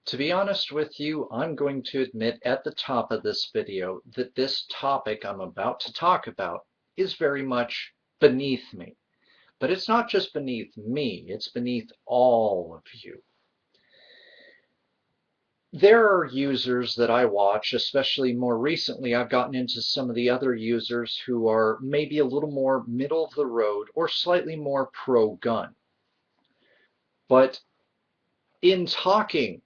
To be honest with you, I'm going to admit at the top of this video that this topic I'm about to talk about is very much beneath me. But it's not just beneath me, it's beneath all of you. There are users that I watch, especially more recently, I've gotten into some of the other users who are maybe a little more middle of the road or slightly more pro-gun. But in talking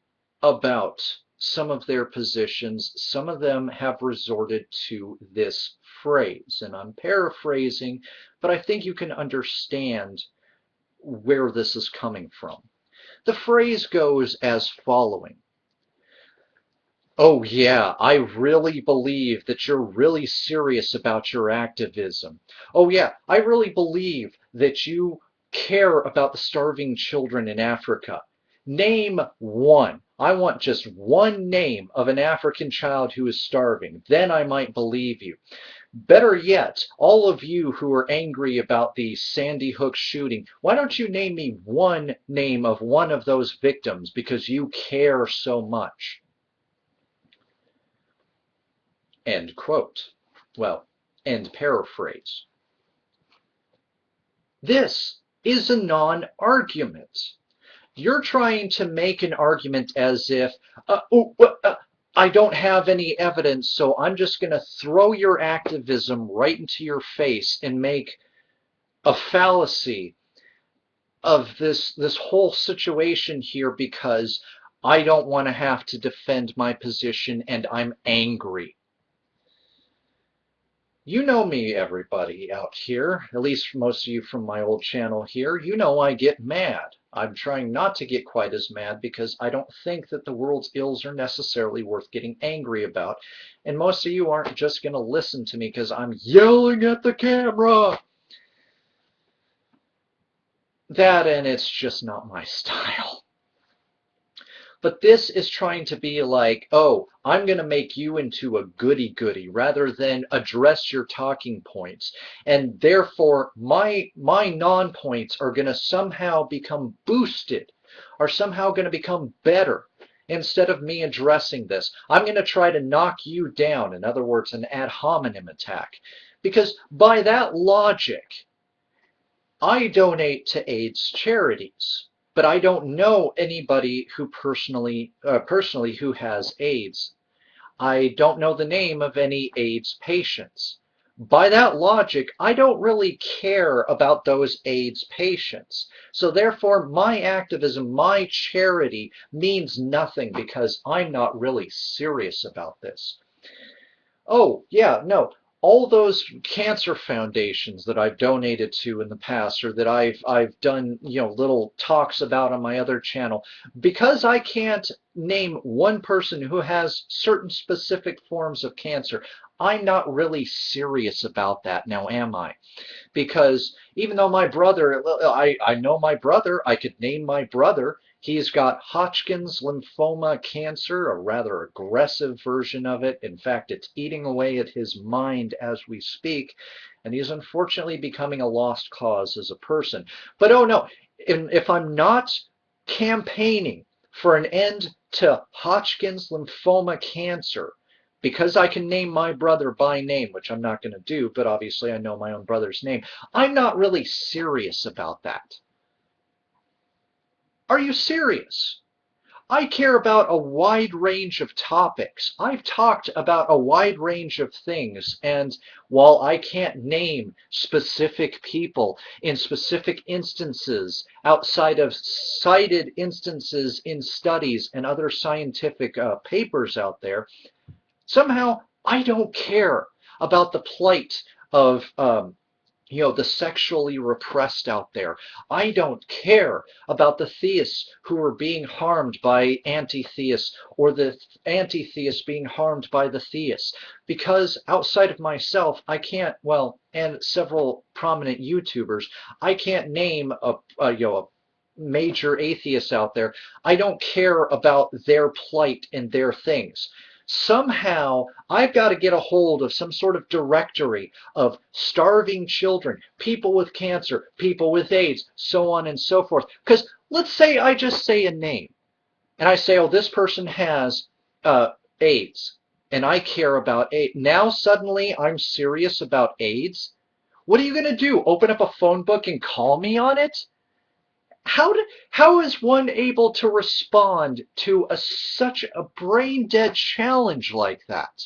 about some of their positions, some of them have resorted to this phrase, and I'm paraphrasing, but I think you can understand where this is coming from. The phrase goes as following. Oh yeah, I really believe that you're really serious about your activism. Oh yeah, I really believe that you care about the starving children in Africa. Name one. I want just one name of an African child who is starving. Then I might believe you. Better yet, all of you who are angry about the Sandy Hook shooting, why don't you name me one name of one of those victims because you care so much? End quote. Well, end paraphrase. This is a non-argument. You're trying to make an argument as if, I don't have any evidence, so I'm just going to throw your activism right into your face and make a fallacy of this whole situation here because I don't want to have to defend my position and I'm angry. You know me, everybody out here, at least most of you from my old channel here, you know I get mad. I'm trying not to get quite as mad because I don't think that the world's ills are necessarily worth getting angry about. And most of you aren't just going to listen to me because I'm yelling at the camera. That and it's just not my style. But this is trying to be like, oh, I'm going to make you into a goody-goody rather than address your talking points. And therefore, my non-points are going to somehow become boosted, are somehow going to become better. Instead of me addressing this, I'm going to try to knock you down. In other words, an ad hominem attack. Because by that logic, I donate to AIDS charities. But I don't know anybody who personally who has AIDS. I don't know the name of any AIDS patients. By that logic, I don't really care about those AIDS patients. So therefore, my activism, my charity means nothing because I'm not really serious about this. Oh, yeah, no. All those cancer foundations that I've donated to in the past or that I've done, little talks about on my other channel, because I can't name one person who has certain specific forms of cancer, I'm not really serious about that now, am I? Because even though my brother, I know my brother, I could name my brother. He's got Hodgkin's lymphoma cancer, a rather aggressive version of it. In fact, it's eating away at his mind as we speak, and he's unfortunately becoming a lost cause as a person. But oh no, if I'm not campaigning for an end to Hodgkin's lymphoma cancer, because I can name my brother by name, which I'm not going to do, but obviously I know my own brother's name, I'm not really serious about that. Are you serious? I care about a wide range of topics. I've talked about a wide range of things, and while I can't name specific people in specific instances outside of cited instances in studies and other scientific papers out there, somehow I don't care about the plight of the sexually repressed out there. I don't care about the theists who are being harmed by anti-theists or the anti-theists being harmed by the theists. Because outside of myself, I can't, and several prominent YouTubers, I can't name a major atheists out there. I don't care about their plight and their things. Somehow, I've got to get a hold of some sort of directory of starving children, people with cancer, people with AIDS, so on and so forth. Because let's say I just say a name, and I say, oh, this person has AIDS, and I care about AIDS. Now suddenly I'm serious about AIDS. What are you going to do? Open up a phone book and call me on it? How is one able to respond to such a brain dead challenge like that?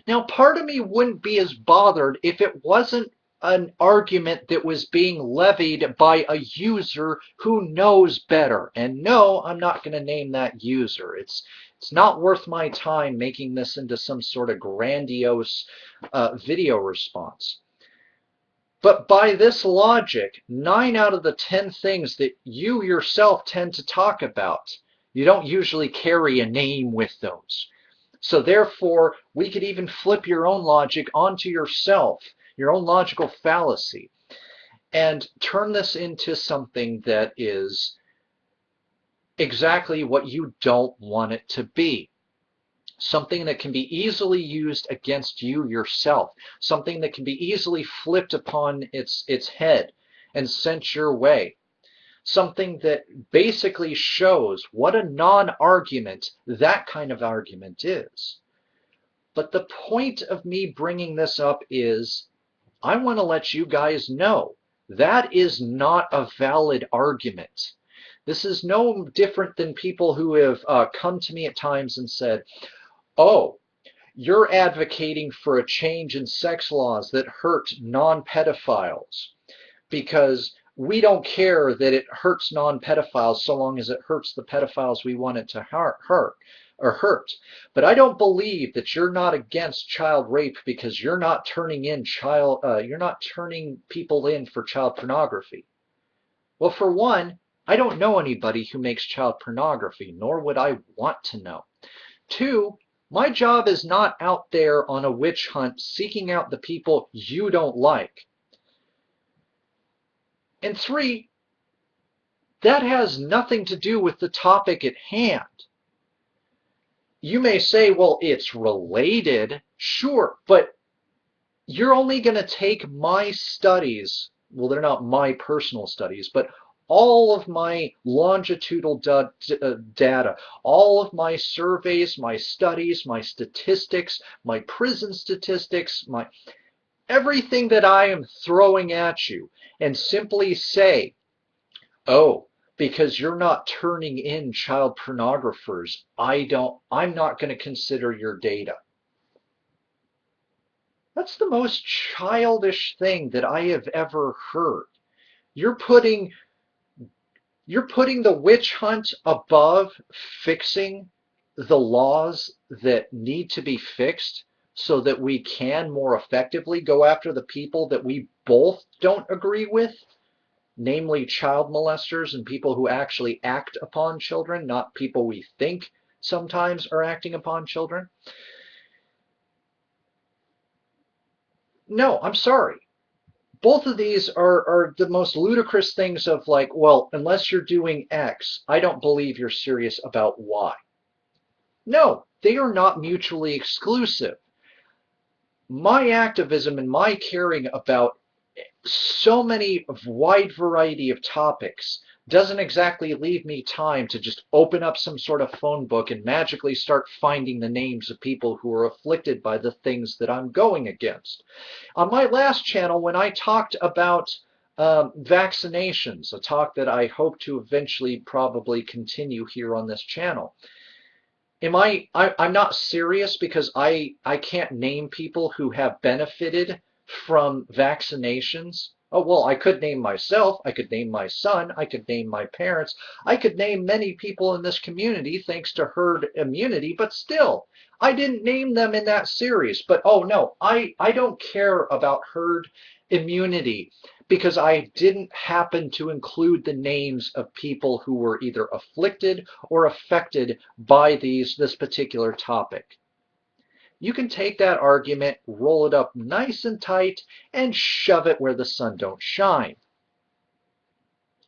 Now, part of me wouldn't be as bothered if it wasn't an argument that was being levied by a user who knows better. And no, I'm not going to name that user. It's not worth my time making this into some sort of grandiose video response. But by this logic, 9 out of the 10 things that you yourself tend to talk about, you don't usually carry a name with those. So therefore, we could even flip your own logic onto yourself, your own logical fallacy, and turn this into something that is exactly what you don't want it to be. Something that can be easily used against you yourself, something that can be easily flipped upon its head and sent your way, something that basically shows what a non-argument that kind of argument is. But the point of me bringing this up is I want to let you guys know that is not a valid argument. This is no different than people who have come to me at times and said, oh, you're advocating for a change in sex laws that hurt non-pedophiles because we don't care that it hurts non-pedophiles so long as it hurts the pedophiles we want it to hurt. But I don't believe that you're not against child rape because you're not turning people in for child pornography. Well, for one, I don't know anybody who makes child pornography, nor would I want to know. Two, my job is not out there on a witch hunt seeking out the people you don't like. And three, that has nothing to do with the topic at hand. You may say, well, it's related. Sure, but you're only going to take my studies. Well, they're not my personal studies, but all of my longitudinal data, all of my surveys, my studies, my statistics, my prison statistics, everything that I am throwing at you, and simply say, oh, because you're not turning in child pornographers, I'm not going to consider your data. That's the most childish thing that I have ever heard. You're putting the witch hunt above fixing the laws that need to be fixed so that we can more effectively go after the people that we both don't agree with, namely child molesters and people who actually act upon children, not people we think sometimes are acting upon children. No, I'm sorry. Both of these are the most ludicrous things of like, well, unless you're doing X, I don't believe you're serious about Y. No, they are not mutually exclusive. My activism and my caring about so many wide variety of topics doesn't exactly leave me time to just open up some sort of phone book and magically start finding the names of people who are afflicted by the things that I'm going against. On my last channel, when I talked about vaccinations, a talk that I hope to eventually probably continue here on this channel, I'm not serious because I can't name people who have benefited from vaccinations. Oh, well, I could name myself, I could name my son, I could name my parents, I could name many people in this community thanks to herd immunity, but still, I didn't name them in that series. But oh no, I don't care about herd immunity because I didn't happen to include the names of people who were either afflicted or affected by this particular topic. You can take that argument, roll it up nice and tight, and shove it where the sun don't shine.